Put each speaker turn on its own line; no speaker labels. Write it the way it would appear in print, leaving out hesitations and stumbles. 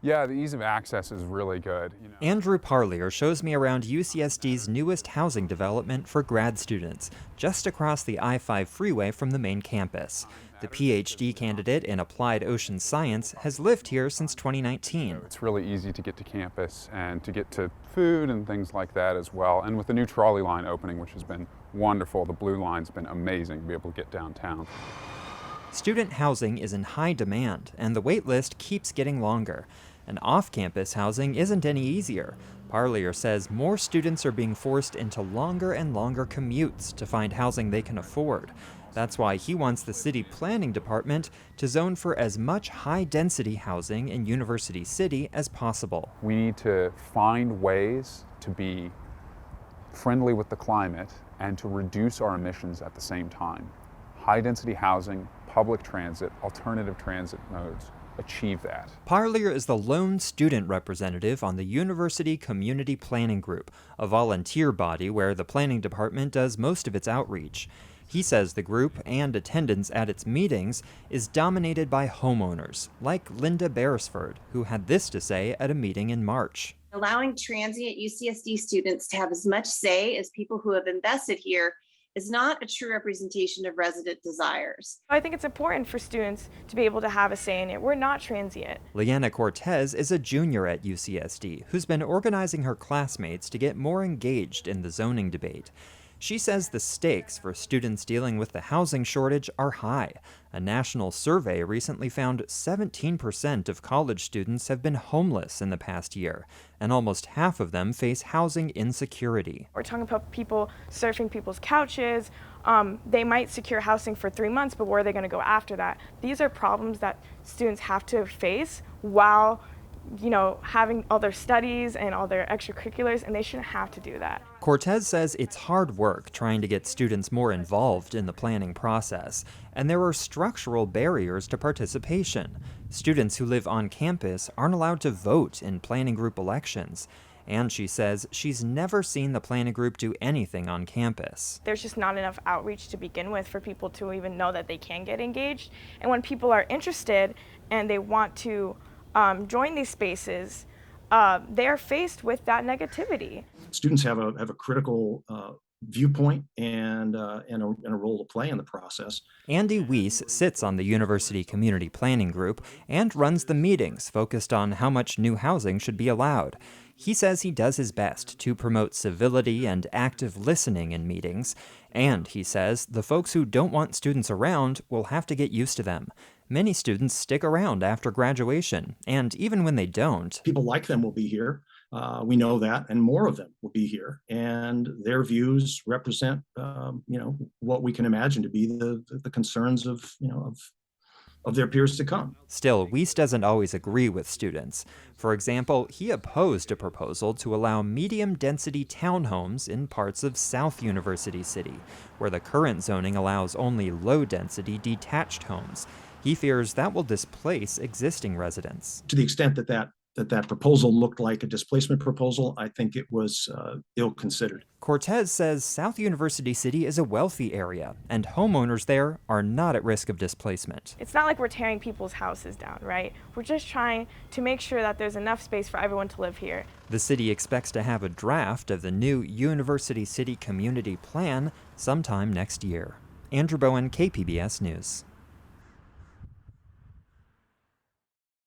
Yeah, the ease of access is really good.
Andrew Parlier shows me around UCSD's newest housing development for grad students, just across the I-5 freeway from the main campus. The PhD candidate in applied ocean science has lived here since 2019.
It's really easy to get to campus and to get to food and things like that as well. And with the new trolley line opening, which has been wonderful, the blue line's been amazing to be able to get downtown.
Student housing is in high demand, and the wait list keeps getting longer. And off-campus housing isn't any easier. Parlier says more students are being forced into longer and longer commutes to find housing they can afford. That's why he wants the city planning department to zone for as much high-density housing in University City as possible.
We need to find ways to be friendly with the climate and to reduce our emissions at the same time. High-density housing, public transit, alternative transit modes achieve that.
Parlier is the lone student representative on the University Community Planning Group, a volunteer body where the planning department does most of its outreach. He says the group and attendance at its meetings is dominated by homeowners, like Linda Beresford, who had this to say at a meeting in March.
Allowing transient UCSD students to have as much say as people who have invested here is not a true representation of resident desires.
I think it's important for students to be able to have a say in it. We're not transient.
Leanna Cortez is a junior at UCSD who's been organizing her classmates to get more engaged in the zoning debate. She says the stakes for students dealing with the housing shortage are high. A national survey recently found 17% of college students have been homeless in the past year, and almost half of them face housing insecurity.
We're talking about people surfing people's couches. They might secure housing for 3 months, but where are they going to go after that? These are problems that students have to face while having all their studies and all their extracurriculars, and they shouldn't have to do that.
Cortez says it's hard work trying to get students more involved in the planning process, and there are structural barriers to participation. Students who live on campus aren't allowed to vote in planning group elections. And she says she's never seen the planning group do anything on campus.
There's just not enough outreach to begin with for people to even know that they can get engaged. And when people are interested and they want to join these spaces, they are faced with that negativity.
Students have a critical viewpoint and a role to play in the process.
Andy Weiss sits on the University Community Planning Group and runs the meetings focused on how much new housing should be allowed. He says he does his best to promote civility and active listening in meetings, and he says the folks who don't want students around will have to get used to them. Many students stick around after graduation, and even when they don't,
people like them will be here. We know that, and more of them will be here, and their views represent, what we can imagine to be the concerns of their peers to come.
Still, Weiss doesn't always agree with students. For example, he opposed a proposal to allow medium-density townhomes in parts of South University City, where the current zoning allows only low-density detached homes. He fears that will displace existing residents.
To the extent that proposal looked like a displacement proposal, I think it was ill-considered.
Cortez says South University City is a wealthy area, and homeowners there are not at risk of displacement.
It's not like we're tearing people's houses down, right? We're just trying to make sure that there's enough space for everyone to live here.
The city expects to have a draft of the new University City Community Plan sometime next year. Andrew Bowen, KPBS News.